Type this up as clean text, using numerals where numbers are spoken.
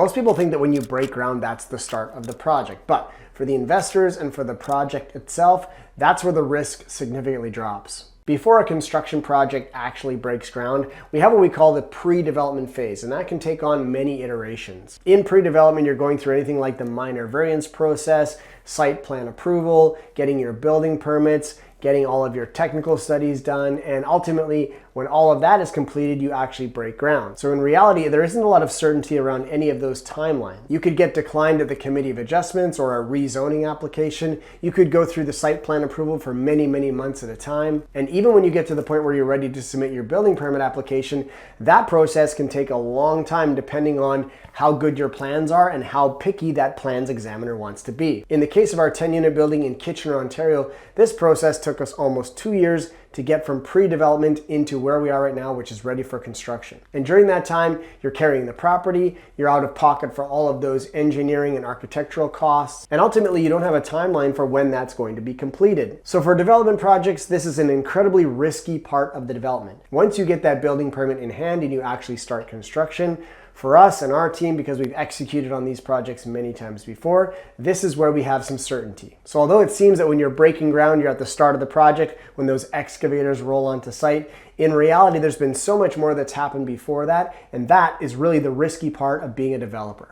Most people think that when you break ground, that's the start of the project. But for the investors and for the project itself, that's where the risk significantly drops. Before a construction project actually breaks ground, we have what we call the pre-development phase, and that can take on many iterations. In pre-development, you're going through anything like the minor variance process, site plan approval, getting your building permits, getting all of your technical studies done, and ultimately, when all of that is completed, you actually break ground. So in reality, there isn't a lot of certainty around any of those timelines. You could get declined at the Committee of Adjustments or a rezoning application. You could go through the site plan approval for many, many months at a time. And even when you get to the point where you're ready to submit your building permit application, that process can take a long time depending on how good your plans are and how picky that plans examiner wants to be. In the case of our 10-unit building in Kitchener, Ontario, this process took us almost 2 years to get from pre-development into where we are right now, which is ready for construction. And during that time, you're carrying the property, you're out of pocket for all of those engineering and architectural costs, and ultimately you don't have a timeline for when that's going to be completed. So for development projects, this is an incredibly risky part of the development. Once you get that building permit in hand and you actually start construction, for us and our team, because we've executed on these projects many times before, this is where we have some certainty. So although it seems that when you're breaking ground, you're at the start of the project, when those excavators roll onto site, in reality, there's been so much more that's happened before that, and that is really the risky part of being a developer.